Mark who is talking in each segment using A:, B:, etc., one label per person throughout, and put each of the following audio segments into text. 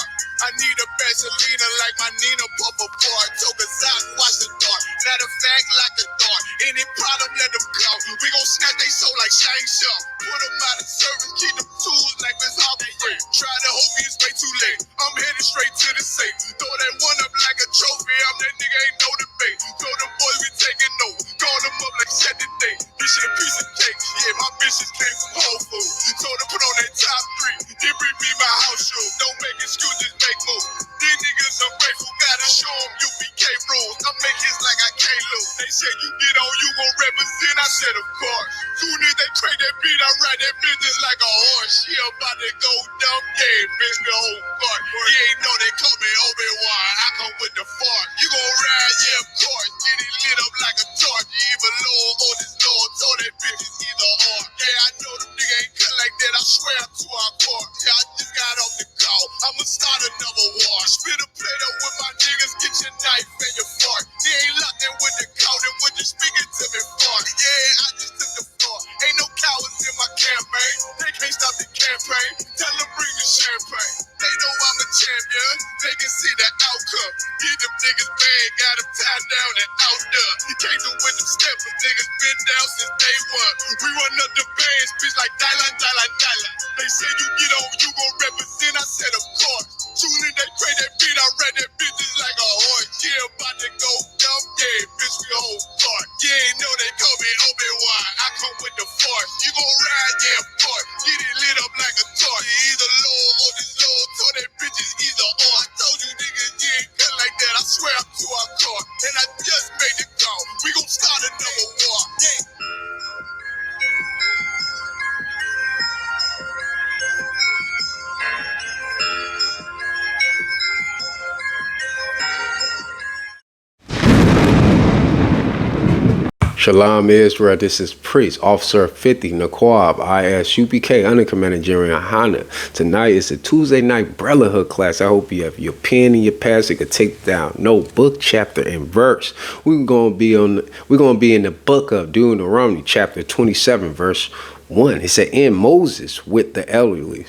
A: heart. I need a Vaseline like my Nina pop apart. Took a sock, watch the dark. Matter of fact, like the dark. Any problem, let them go. We gon' snatch they soul like Shang Tsung. Put them out of service, keep them tools like Miss Harvey. Try to hold me, it's way too late. I'm headed straight to the safe. Throw that one up like a trophy. I'm that nigga, ain't no debate. Told them boys we taking notes. Call them up like Saturday. This shit a piece of cake. Yeah, my bitches came from Whole Foods. Told them put on that top 3. Then bring me my house shoes. Don't make excuses, make moves. These niggas ungrateful, gotta show them UBK rules. I make hits like I can't lose. They said you get on, you gon' represent. I said of course. Soon as they crank that beat, I ride that business like a horse. She about to go dumb, yeah, bitch, the whole part. You ain't know they call me Obi-Wan. I come with the fart. You gon' ride, yeah, of course. Get it lit up like a torch. You even low on this Lord, told that bitches either or. Yeah, I know them niggas ain't cut like that. I swear I'm to our court. Yeah, I just got off the call. I'ma start another war. Spit a plate up with my niggas. Get your knife and your fork. They ain't locked in with the cow. Then when you speaking to me, fuck. Yeah, I just took the floor. Ain't no cowards in my campaign. They can't stop the campaign. Tell them bring the champagne. They know I'm a champion. They can see the outcome. Get them niggas bad. Got them tied down and out there. You can't do with them steps. Niggas been down since day one. We run up the bands, bitch, like Dylan. They said you get on, you gon' represent. I said of course. Soon as they pray that beat, I read that bitch just like a horse. Yeah, about to go dumb, yeah, bitch, we whole start. Yeah, ain't know they call me Obi-Wan. I come with the force. You gon' ride, yeah, of course. Get it lit up like a torch. You either low or this low, told that bitch is either or. I told you niggas, you ain't cut like that. I swear I'm to our court. And I just made the call. We gon' start another war. Yeah.
B: Shalom Israel, this is Priest, Officer 50, Naquab, ISUPK, Under Commander General Hana. Tonight is a Tuesday night Brotherhood class. I hope you have your pen and your pad so you can take down book, chapter, and verse. We're gonna be in the book of Deuteronomy, chapter 27, verse 1. He said, in Moses with the elderly,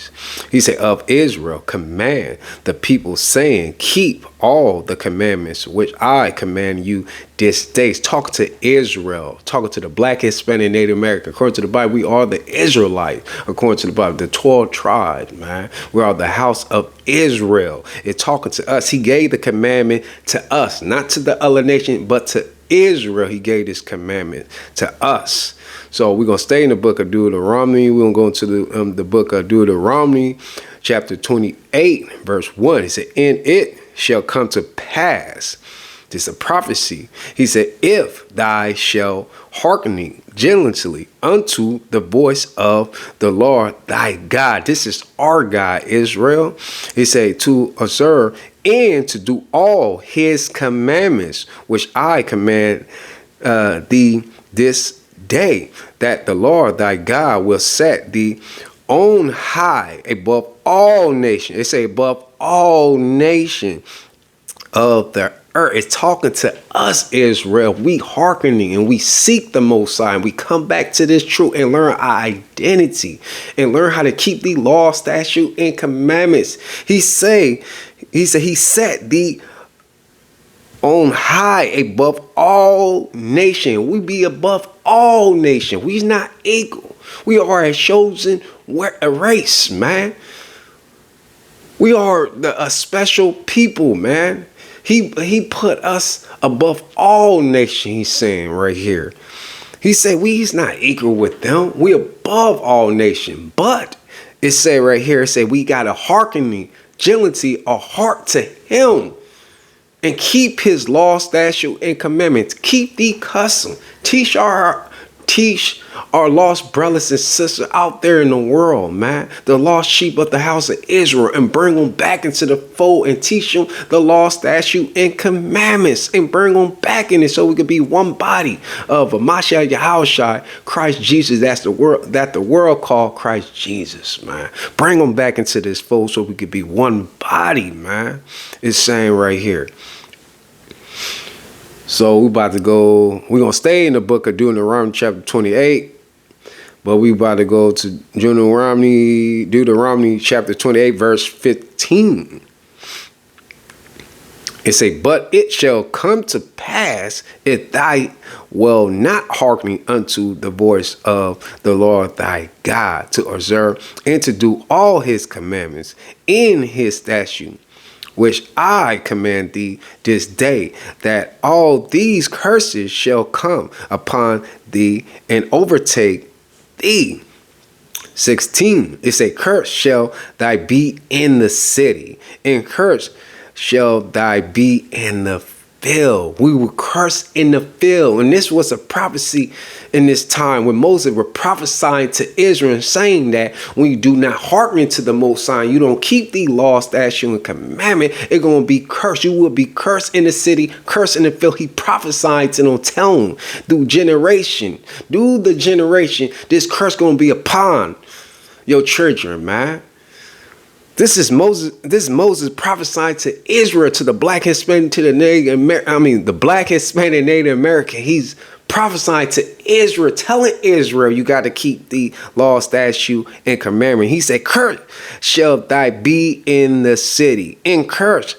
B: he said, of Israel, command the people, saying, keep all the commandments which I command you this day. Talk to Israel, talking to the Black, Hispanic, Native American. According to the Bible, we are the Israelites. According to the Bible, the 12 tribes, man. We are the house of Israel. It's talking to us. He gave the commandment to us, not to the other nation, but to Israel. He gave this commandment to us. So we're going to stay in the book of Deuteronomy. We're going to go to the book of Deuteronomy, chapter 28, verse 1. He said, and it shall come to pass. This is a prophecy. He said, if thou shalt hearken diligently unto the voice of the Lord thy God. This is our God, Israel. He said, to observe and to do all his commandments, which I command thee this day, that the Lord thy God will set thee on high above all nations. It say above all nations of the earth. It's talking to us, Israel. We hearkening and we seek the Most High, and we come back to this truth and learn our identity and learn how to keep the law, statute, and commandments. He said he set thee on high above all nation. We be above all nation. We's not equal. We are a chosen race, man. We are a special people, man. He put us above all nation. He's saying right here. He said he's not equal with them. We above all nation. But it say right here, it say we got a hearkening, diligently, a heart to him. And keep his law, statute, and commandments. Keep the custom. Teach our lost brothers and sisters out there in the world, man. The lost sheep of the house of Israel, and bring them back into the fold and teach them the law, statute, and commandments, and bring them back in it so we could be one body of a Mashiach Yahushua, Christ Jesus. That's the world called Christ Jesus, man. Bring them back into this fold so we could be one body, man. It's saying right here. So we're going to stay in the book of Deuteronomy chapter 28, but we about to go to Deuteronomy chapter 28, verse 15. It say, but it shall come to pass if thou will not hearken unto the voice of the Lord thy God, to observe and to do all his commandments in his statute, which I command thee this day, that all these curses shall come upon thee and overtake thee. 16, it say, curse shall thy be in the city, and curse shall thy be in the field. We were cursed in the field. And this was a prophecy in this time when Moses were prophesying to Israel, saying that when you do not hearken to the Most High, you don't keep the law, statute, and commandment, it's going to be cursed. You will be cursed in the city, cursed in the field. He prophesied to them, telling them through the generation, this curse going to be upon your children, man. This is Moses prophesying to Israel, to the black, Hispanic, to the Native American. The black, Hispanic, Native American. He's prophesying to Israel, telling Israel, you got to keep the law, statute, and commandment. He said, "Cursed shall thy be in the city, and cursed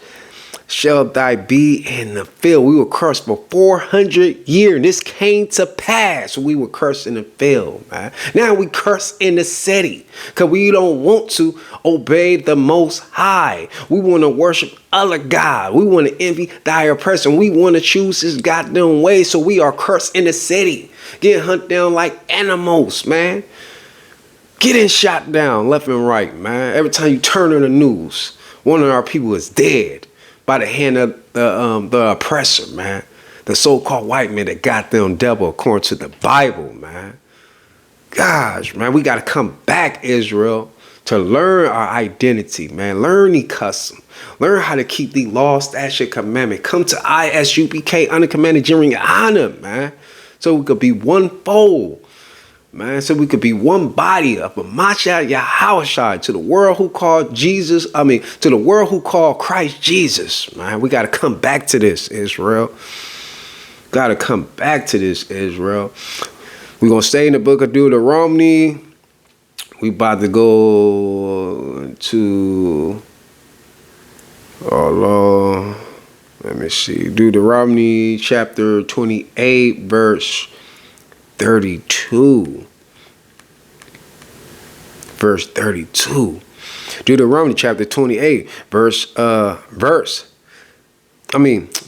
B: shall thy be in the field." We were cursed for 400 years. This came to pass. We were cursed in the field, man. Now we curse in the city because we don't want to obey the Most High. We want to worship other God. We want to envy thy oppressor. We want to choose his goddamn way. So we are cursed in the city, getting hunted down like animals, man. Getting shot down left and right, man. Every time you turn on the news, one of our people is dead by the hand of the oppressor, man. The so-called white man, the goddamn devil, according to the Bible, man. Gosh, man, we got to come back, Israel, to learn our identity, man. Learn the custom. Learn how to keep the law, statute, commandment. Come to ISUPK, under command of General Honor, man. So we could be one fold, man. So we could be one body of a Mashiach Yahushua to the world who called Jesus. To the world who called Christ Jesus, man. We got to come back to this, Israel. Got to come back to this, Israel. We're going to stay in the book of Deuteronomy. We about to go to, let me see, Deuteronomy chapter 28, verse 32. Verse 32. Deuteronomy chapter 28,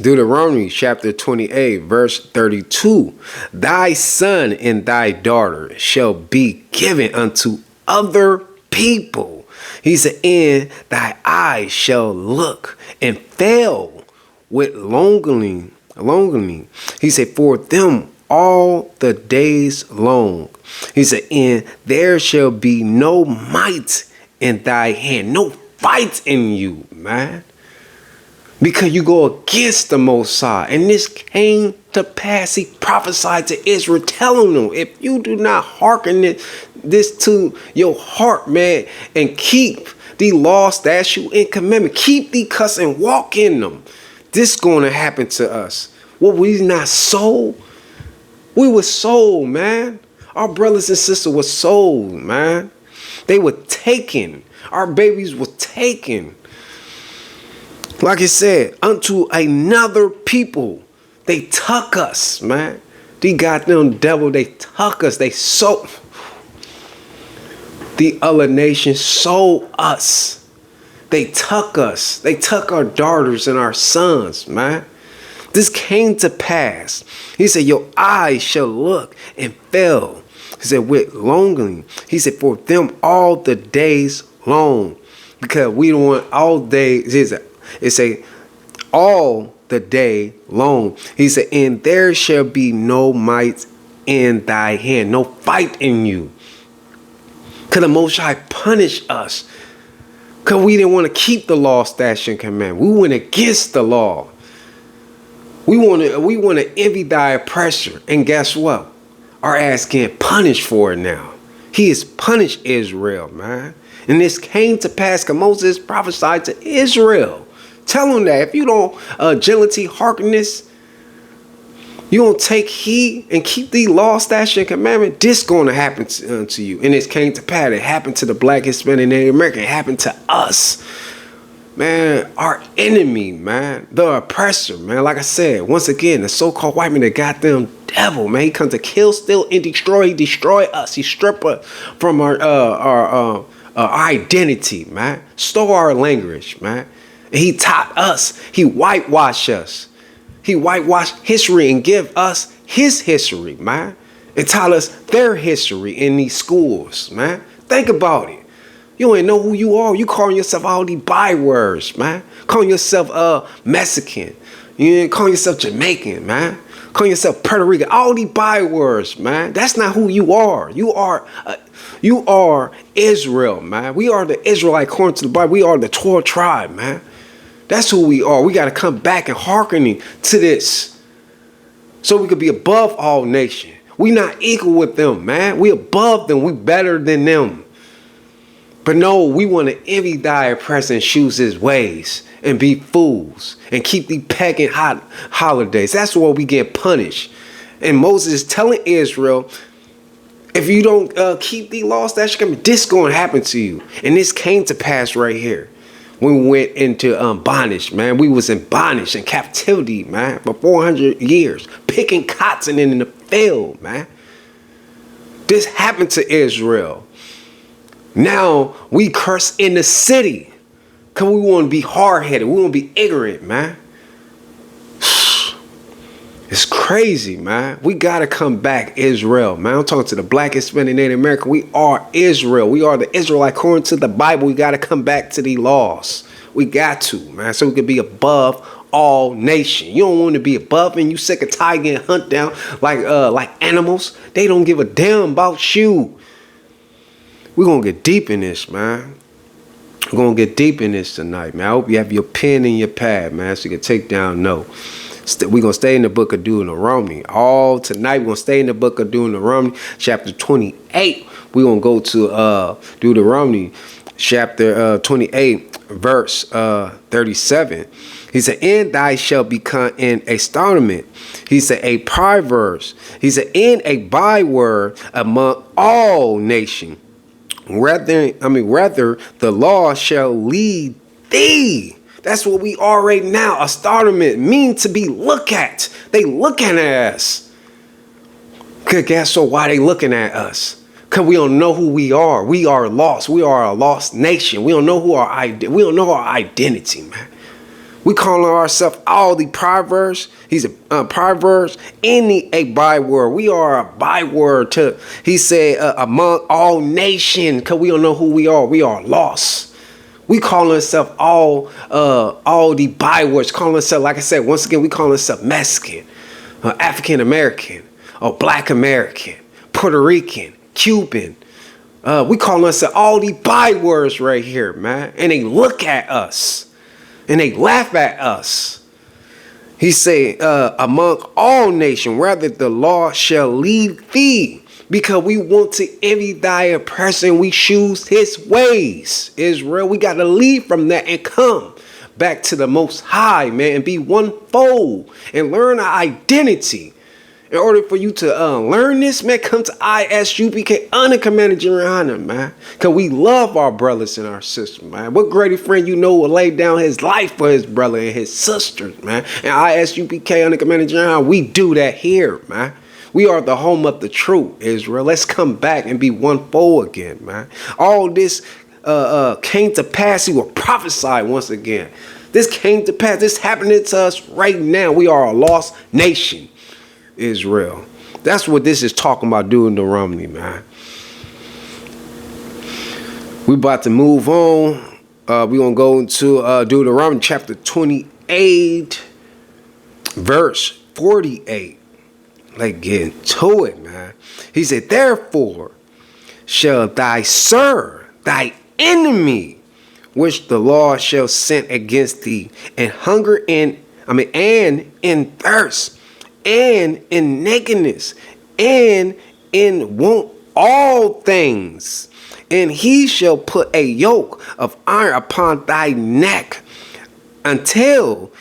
B: Deuteronomy chapter 28, verse 32. Thy son and thy daughter shall be given unto other people. He said, and thy eyes shall look and fail with longing. He said, for them all the days long. He said, and there shall be no might in thy hand, no fight in you, man. Because you go against the Most High. And this came to pass. He prophesied to Israel, telling them, if you do not hearken this to your heart, man, and keep the law, statute, and commandment, keep the cuss and walk in them, this is going to happen to us. What we not sold? We were sold, man. Our brothers and sisters were sold, man. They were taken. Our babies were taken. Like I said, unto another people. They took us, man. The goddamn devil, they took us. They sold. The other nations sold us. They took us. They took our daughters and our sons, man. This came to pass. He said, your eyes shall look and fail. He said, with longing. He said, for them all the days long. Because we don't want all days. It say all the day long. He said, and there shall be no might in thy hand, no fight in you. Because the Most High punished us. Because we didn't want to keep the law, statute, and command. We went against the law. We want to envy thy oppressor. And guess what? Our ass getting punished for it now. He has punished Israel, man. And this came to pass because Moses prophesied to Israel. Tell them that if you don't diligently hearken this, you don't take heed and keep the law, statute, and commandment, this going to happen to you. And it came to pass. It happened to the black, Hispanic, Native American. It happened to us. man, our enemy, man, the oppressor, man. Like I said, once again, the so-called white man, the goddamn devil, man. He comes to kill, steal, and destroy. He destroy us. He strip us from our identity, man. Stole our language, man. And he taught us. He whitewashed us. He whitewashed history and give us his history, man. And taught us their history in these schools, man. Think about it. You ain't know who you are. You calling yourself all these bywords, man. Calling yourself Mexican. You ain't calling yourself Jamaican, man. Calling yourself Puerto Rican. All these bywords, man. That's not who you are. You are Israel, man. We are the Israelite according to the Bible. We are the 12 tribe, man. That's who we are. We got to come back and hearkening to this so we could be above all nations. We not equal with them, man. We above them. We better than them. But no, we want to envy thy oppressor and choose his ways and be fools and keep the pagan holidays. That's where we get punished. And Moses is telling Israel, if you don't keep the laws, this going to happen to you. And this came to pass right here. When we went into bondage, man. We was in bondage and captivity, man, for 400 years. Picking cotton in the field, man. This happened to Israel. Now we curse in the city. Because we want to be hard-headed. We want to be ignorant, man. It's crazy, man. We got to come back, Israel, man. I'm talking to the black, Hispanic, Native American. We are Israel. We are the Israelite. According to the Bible, we got to come back to the laws. We got to, man, so we can be above all nation. You don't want to be above and you sick of tired getting hunted down like animals. They don't give a damn about you. We're going to get deep in this, man. We're going to get deep in this tonight, man. I hope you have your pen and your pad, man, so you can take down notes. We're going to stay in the book of Deuteronomy. All tonight, we're going to stay in the book of Deuteronomy, chapter 28. We're going to go to Deuteronomy, chapter 28, verse 37. He said, and thy shall become an astonishment. He said, a proverb. He said, and a byword among all nations. Rather, the law shall lead thee. That's what we are right now. Astonishment mean to be looked at. They looking at us. Cause guess what? Why they looking at us? Cause we don't know who we are. We are lost. We are a lost nation. We don't know who we don't know our identity, man. We calling ourselves all the proverbs. He's a proverbs and a byword. We are a byword to. He said among all nations. Cause we don't know who we are. We are lost. We calling ourselves all the bywords. Calling ourselves, like I said, once again, we calling ourselves Mexican, African American, or Black American, Puerto Rican, Cuban. We calling ourselves all the bywords right here, man. And they look at us. And they laugh at us. He said, among all nations, rather the law shall lead thee. Because we want to envy thy oppressor and we choose his ways. Israel, we got to leave from that and come back to the Most High, man, and be one fold and learn our identity. In order for you to learn this, man, come to ISUPK under Commander General Hunter, man. Because we love our brothers and our sisters, man. What greater friend you know will lay down his life for his brother and his sisters, man. And ISUPK under Commander General Hunter, we do that here, man. We are the home of the truth, Israel. Let's come back and be one fold again, man. All this came to pass. He will prophesy once again. This came to pass. This happening to us right now. We are a lost nation, Israel. That's what this is talking about doing to Romney, man. We about to move on. We're going to go into Deuteronomy chapter 28, verse 48. Let's get into it, man. He said, therefore shall thy serve thy enemy, which the Lord shall send against thee, and hunger and in thirst, and in nakedness, and in want all things. And he shall put a yoke of iron upon thy neck until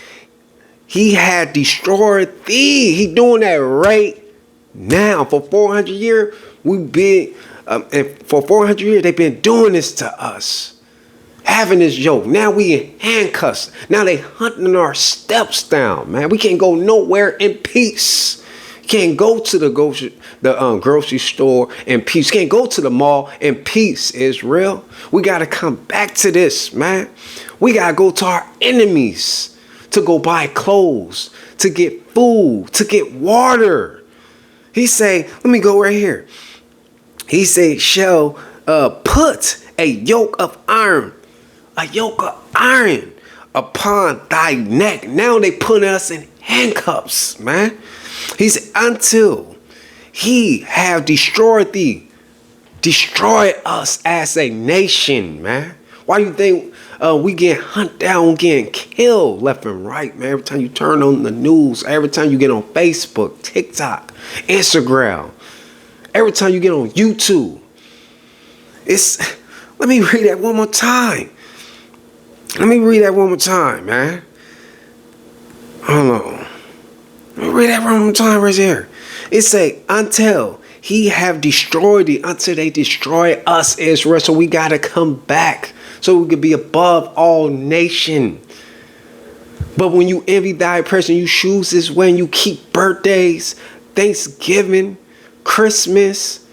B: he had destroyed thee. He doing that right now. For 400 years, we've been, and for 400 years, they've been doing this to us. having this yoke. Now we in handcuffs. Now they hunting our steps down, man. We can't go nowhere in peace. Can't go to the grocery store in peace. Can't go to the mall in peace, Israel. We got to come back to this, man. We got to go to our enemies to go buy clothes, to get food, to get water. He say, let me go right here. He say, shall put a yoke of iron upon thy neck. Now they put us in handcuffs, man. He said, until he have destroyed thee, destroy us as a nation, man. Why do you think we get hunted down, getting killed left and right, man? Every time you turn on the news, every time you get on Facebook, TikTok, Instagram, every time you get on YouTube, let me read that one more time. Let me read that one more time, man. Hold on. Let me read that one more time right here. It say, until he have destroyed thee, until they destroy us, Israel. So we got to come back so we could be above all nation. But when you envy thy person, you choose this way, and you keep birthdays, Thanksgiving, Christmas,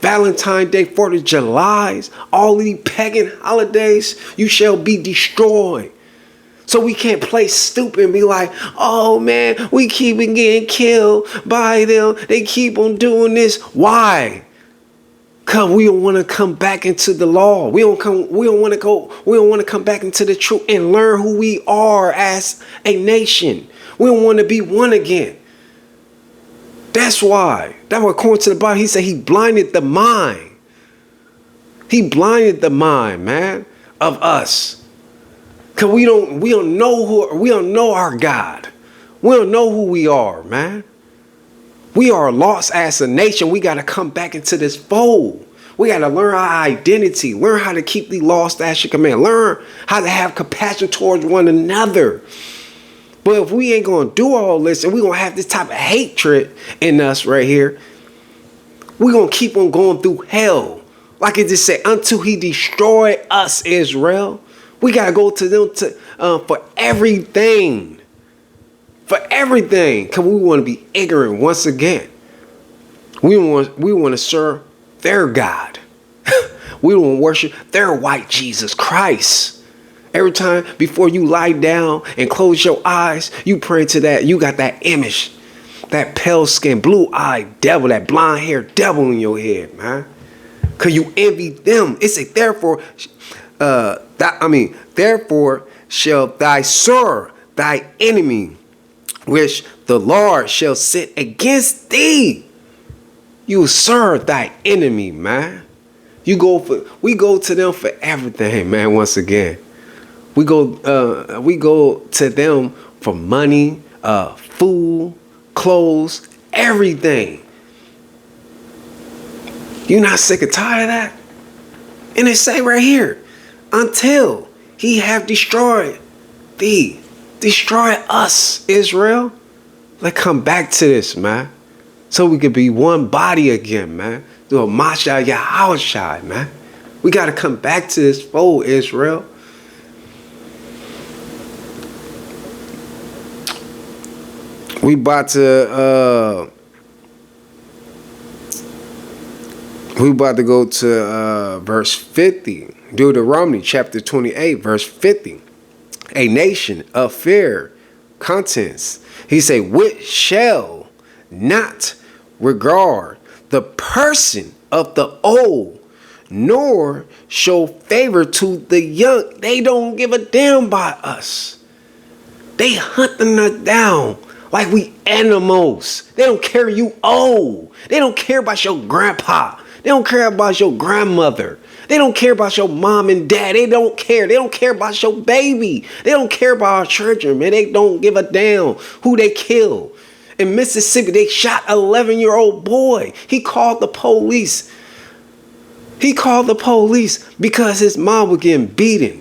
B: Valentine's Day, 4th of July, all these pagan holidays, you shall be destroyed. So we can't play stupid and be like, oh man, we keep getting killed by them. They keep on doing this. Why? Because we don't want to come back into the law. We don't want to come back into the truth and learn who we are as a nation. We don't want to be one again. That's why. That's what, according to the Bible, he said he blinded the mind. He blinded the mind, man, of us. Cause we don't know our God. We don't know who we are, man. We are lost as a nation. We got to come back into this fold. We got to learn our identity. Learn how to keep the lost as your command. Learn how to have compassion towards one another. But if we ain't going to do all this and we're going to have this type of hatred in us right here, we're going to keep on going through hell. Like it just said, until he destroy us, Israel. We got to go to them for everything. For everything. Because we want to be ignorant once again. We want to serve their God. We want to worship their white Jesus Christ. Every time before you lie down and close your eyes, you pray to that. You got that image. That pale skin, blue-eyed devil, that blonde hair devil in your head, man. Because you envy them. It say, therefore shall thy serve thy enemy, which the Lord shall sit against thee. You serve thy enemy, man. We go to them for everything, man. Once again, we go to them for money, food, clothes, everything. You not sick and tired of that? And it say right here, until he have destroyed thee, destroy us, Israel. Let's come back to this, man. So we could be one body again, man. Do a Masha Yahushai, man. We got to come back to this fold, Israel. We about to go to verse 50. Deuteronomy chapter 28, verse 50. A nation of fair contents. He say, which shall not regard the person of the old, nor show favor to the young. They don't give a damn by us. They hunting us down like we animals. They don't care you old. They don't care about your grandpa. They don't care about your grandmother. They don't care about your mom and dad. They don't care. They don't care about your baby. They don't care about our children, man. They don't give a damn who they kill. In Mississippi, they shot an 11-year-old boy. He called the police. He called the police because his mom was getting beaten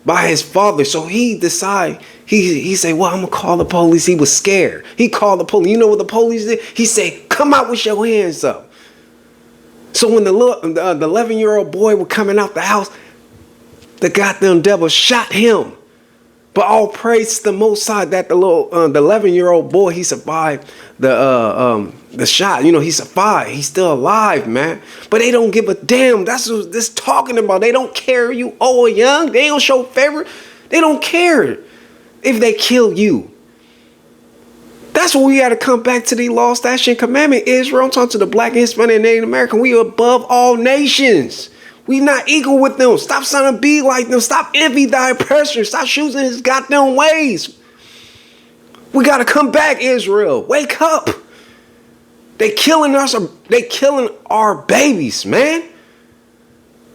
B: by his father. So he decided, he said, well, I'm going to call the police. He was scared. He called the police. You know what the police did? He said, come out with your hands up. So when the 11-year-old boy was coming out the house, The goddamn devil shot him. But all praise to the Most High that the 11-year-old boy, he survived the shot. You know, he survived. He's still alive, man. But they don't give a damn. That's what this talking about. They don't care you old or young. They don't show favor. They don't care if they kill you. That's what we got to come back to the law, statute, and commandment. Israel, I'm talking to the black, Hispanic, and Native American. We are above all nations. We not equal with them. Stop trying to be like them. Stop envy thy oppressor. Stop choosing his goddamn ways. We got to come back, Israel. Wake up. They killing us. They killing our babies, man.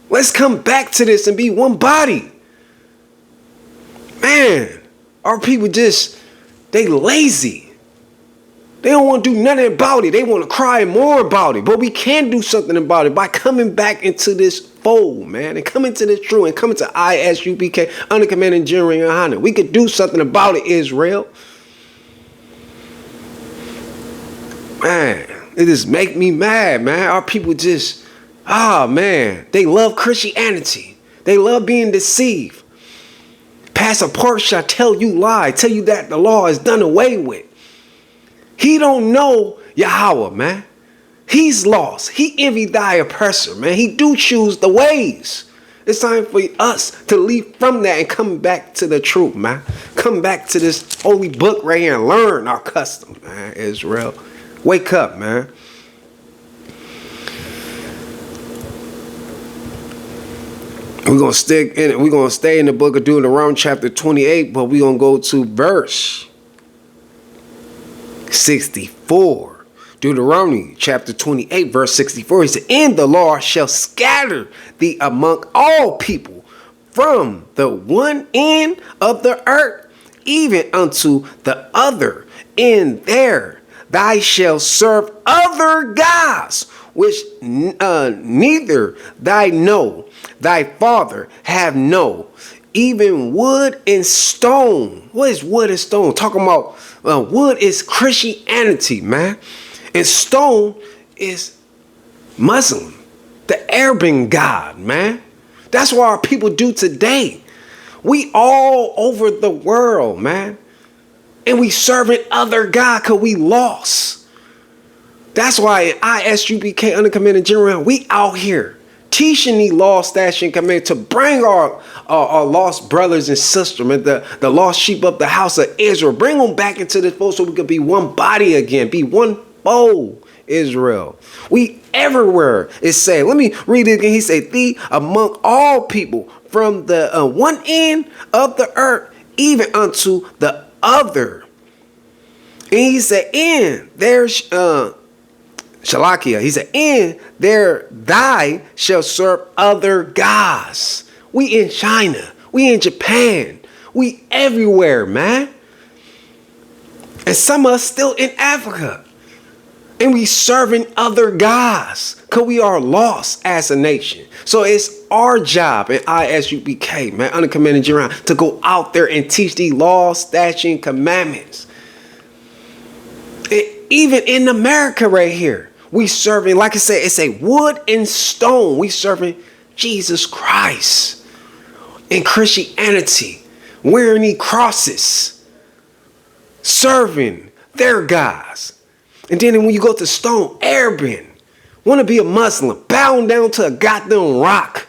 B: Let's come back to this and be one body. Man, our people they lazy. They don't want to do nothing about it. They want to cry more about it. But we can do something about it by coming back into this fold, man. And coming to this truth and coming to ISUPK under command and General Yohana. We could do something about it, Israel. Man, it just make me mad, man. Our people man. They love Christianity. They love being deceived. Pastor Park shall tell you lie. Tell you that the law is done away with. He don't know Yahweh, man. He's lost. He envied thy oppressor, man. He do choose the ways. It's time for us to leave from that and come back to the truth, man. Come back to this holy book right here and learn our customs, man, Israel. Wake up, man. We're gonna stay in the book of Deuteronomy chapter 28, but we're gonna go to verse 64. Deuteronomy chapter 28 verse 64. He said, and the Lord shall scatter thee among all people from the one end of the earth even unto the other. And there thou shalt serve other gods, which neither thy father have known, even wood and stone. What is wood and stone? Talking about wood is Christianity, man. And stone is Muslim, the Arabian God, man. That's what our people do today. We all over the world, man. And we serving other God because we lost. That's why ISUPK under command and General, we out here teaching the law, statute, and command to bring our lost brothers and sisters, man, the lost sheep of the house of Israel. Bring them back into this fold so we can be one body again, be one fold, Israel. We everywhere is saying, let me read it again. He said, thee among all people from the one end of the earth, even unto the other. And he said, in there's Shalakia. He said, and there thy shall serve other gods. We in China. We in Japan. We everywhere, man. And some of us still in Africa. And we serving other gods because we are lost as a nation. So it's our job at ISUPK, man, under command and General, to go out there and teach these laws, statutes, and commandments. And even in America right here, we serving, like I said, it's a wood and stone. We serving Jesus Christ in Christianity, wearing these crosses, serving their gods. And then when you go to stone, Arabian, want to be a Muslim, bowing down to a goddamn rock.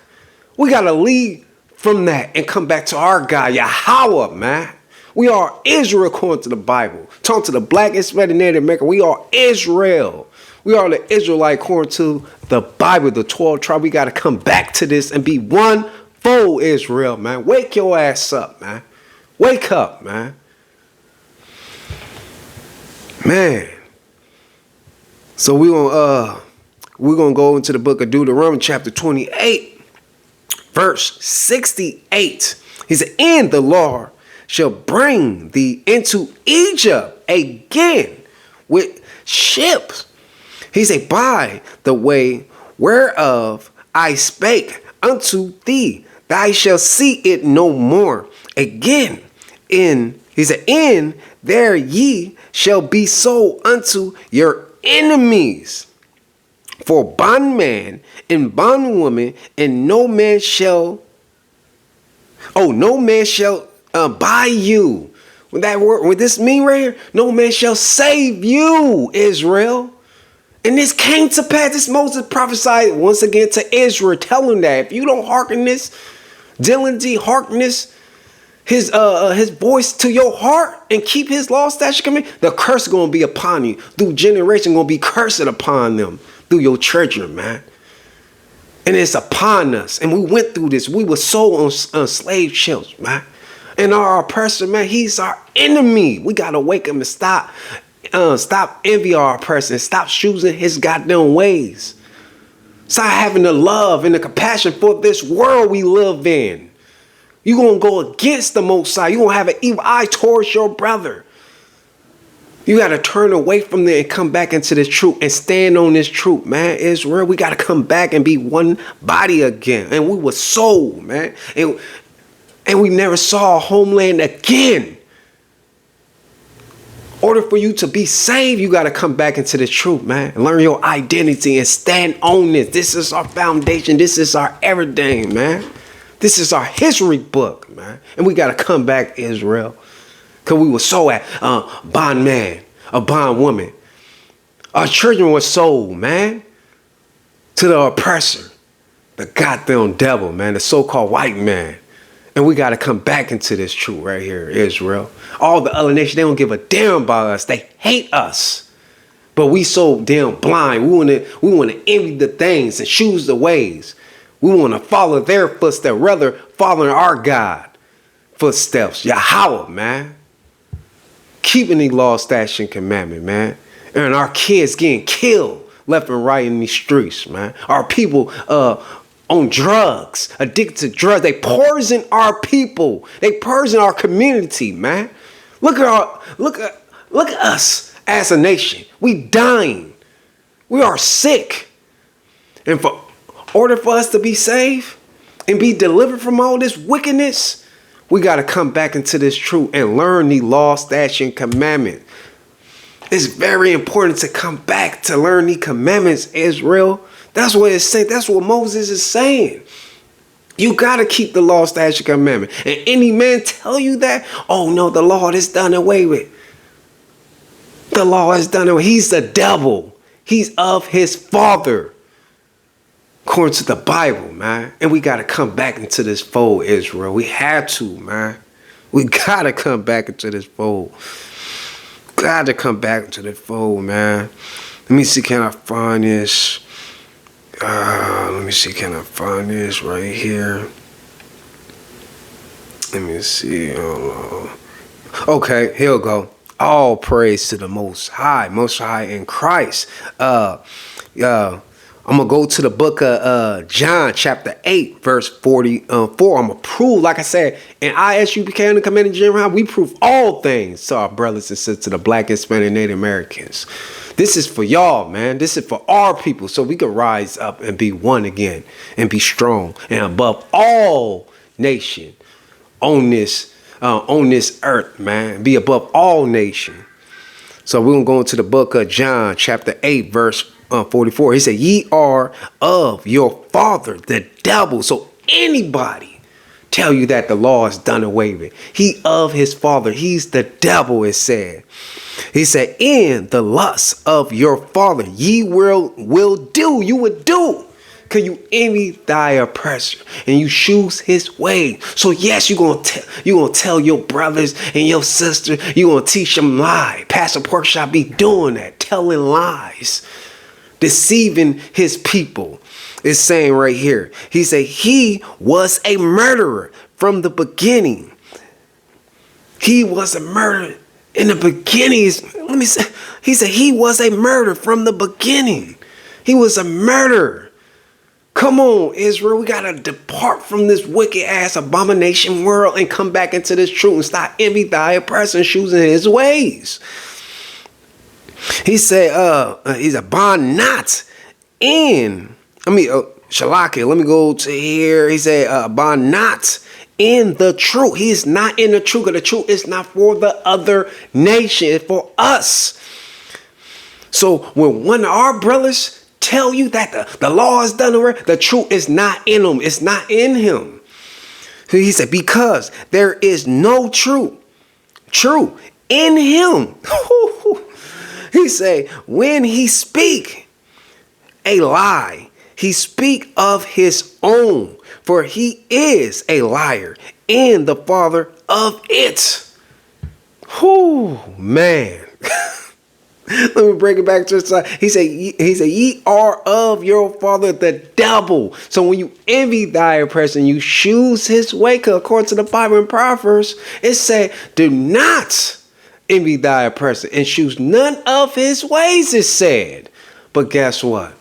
B: We got to leave from that and come back to our God, Yahweh, man. We are Israel according to the Bible. Talking to the black, Hispanic, Native American, we are Israel. We are the Israelite according to the Bible, the 12 tribe. We got to come back to this and be one full Israel, man. Wake your ass up, man. Wake up, man. Man. So we're gonna go into the book of Deuteronomy chapter 28, verse 68. He said, and the Lord shall bring thee into Egypt again with ships. He said, by the way whereof I spake unto thee, thou shalt see it no more again. He said, and there ye shall be sold unto your enemies for bondman and bondwoman, and no man shall Oh, no man shall buy you. With this mean right here, no man shall save you, Israel. And this came to pass. This Moses prophesied once again to Israel, telling that if you don't hearken this, diligently hearken this, his voice to your heart and keep his law, statute, command, the curse is gonna be upon you. Through generation, gonna be cursed upon them through your children, man. And it's upon us. And we went through this. We were so on slave ships, man. And our oppressor, man, he's our enemy. We gotta wake him and stop envy our oppressor and stop choosing his goddamn ways. Stop having the love and the compassion for this world we live in. You're gonna go against the Most High. You're gonna have an evil eye towards your brother. You gotta turn away from there and come back into this truth and stand on this truth, man. Israel, we gotta come back and be one body again. And we were sold, man. And we never saw a homeland again. In order for you to be saved, you got to come back into the truth, man. Learn your identity and stand on this. This is our foundation. This is our everything, man. This is our history book, man. And we got to come back, Israel. Because we were so at bond man, a bond woman. Our children were sold, man, to the oppressor, the goddamn devil, man, the so-called white man. And we got to come back into this truth right here, Israel. All the other nations, they don't give a damn about us. They hate us. But we so damn blind. We want to envy the things and choose the ways. We want to follow their footsteps, rather following our God footsteps. Yahweh, man. Keeping these laws, statutes, and commandments, man. And our kids getting killed left and right in these streets, man. Our people on drugs, addicted to drugs. They poison our people. They poison our community, man. Look at us as a nation. We dying. We are sick. And for order for us to be saved and be delivered from all this wickedness, we got to come back into this truth and learn the law, statute, and commandment. It's very important to come back to learn the commandments, Israel. That's what it's saying. That's what Moses is saying. You got to keep the law, statute, commandment. And any man tell you that, oh no, the law is done away with. The law is done away. He's the devil. He's of his father. According to the Bible, man. And we got to come back into this fold, Israel. We have to, man. We got to come back into this fold. Got to come back into the fold, man. Let me see, can I find this? Let me see, can I find this right here? Let me see. Okay, here we go. All praise to the Most High in Christ. I'm going to go to the book of John, chapter 8, verse 44. I'm going to prove, like I said, in ISUPK and the Commanding General, we prove all things to our brothers and sisters, to the Black, Hispanic, Native Americans. This is for y'all, man. This is for our people, so we can rise up and be one again and be strong and above all nation on this earth, man. Be above all nation. So we're going to go into the book of John, chapter 8, verse 44. He said, ye are of your father, the devil. So anybody tell you that the law is done away with, he of his father. He's the devil, it said. He said, in the lust of your father, ye will do. You would do. Because you envy thy oppressor and you choose his way. So yes, you're gonna tell your brothers and your sisters, you're gonna teach them lies. Pastor Porkchop be doing that, telling lies, deceiving his people. It's saying right here, he said he was a murderer from the beginning. He was a murderer in the beginning. Let me say, he said he was a murderer from the beginning. He was a murderer. Come on, Israel. We got to depart from this wicked ass abomination world and come back into this truth and stop envy thy oppressor and choosing his ways. He said, he's a bond not in. Shalaki, let me go to here. He said, bond not in the truth. He's not in the truth, because the truth is not for the other nation. It's for us. So when one of our brothers tell you that the law is done away, the truth is not in him. It's not in him. He said, because there is no true in him. He said, when he speak a lie, he speak of his own, for he is a liar and the father of it. Whoo, man. Let me break it back to the side. He said, ye are of your father the devil. So when you envy thy oppressor, you choose his way, according to the Bible in Proverbs, it said, do not envy thy oppressor and choose none of his ways, it said. But guess what?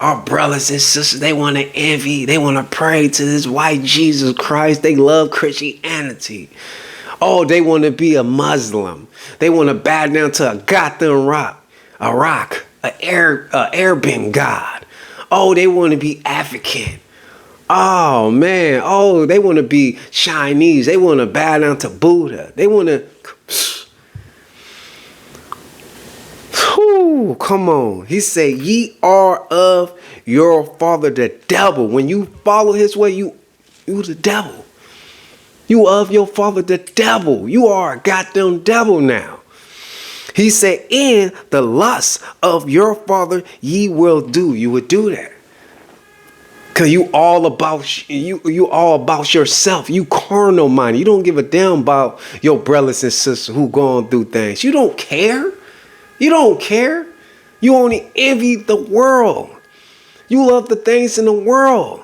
B: Our brothers and sisters, they want to envy. They want to pray to this white Jesus Christ. They love Christianity. Oh, they want to be a Muslim. They want to bow down to a goddamn rock, an Arabian god. Oh, they want to be African. Oh, man. Oh, they want to be Chinese. They want to bow down to Buddha. They want to... Whew, come on. He said, ye are of your father the devil. When you follow his way, you the devil. You of your father the devil. You are a goddamn devil now. He said, in the lust of your father ye will do. You would do that. Cause you all about yourself. You carnal minded. You don't give a damn about your brothers and sisters who going through things. You don't care. You don't care. You only envy the world. You love the things in the world.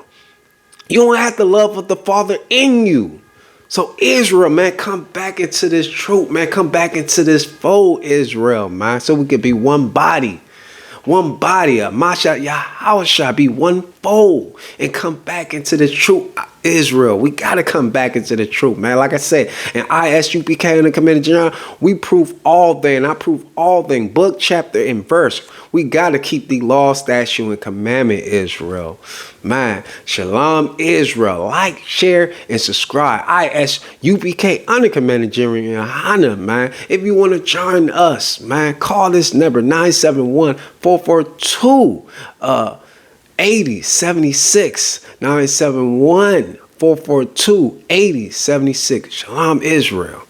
B: You don't have the love of the Father in you. So Israel, man, come back into this truth, man. Come back into this fold, Israel, man. So we could be one body. One body of Masha Yahawashah, be one fold and come back into the truth, Israel. We got to come back into the truth, man. Like I said, in ISUPK in the Commander General, we prove all things. I prove all things. Book, chapter, and verse. We got to keep the law, statute, and commandment, Israel. Man, shalom, Israel. Like, share, and subscribe. ISUPK under Commander General Hana, man. If you want to join us, man, call this number 971-442 8076 971-442-8076. Shalom, Israel.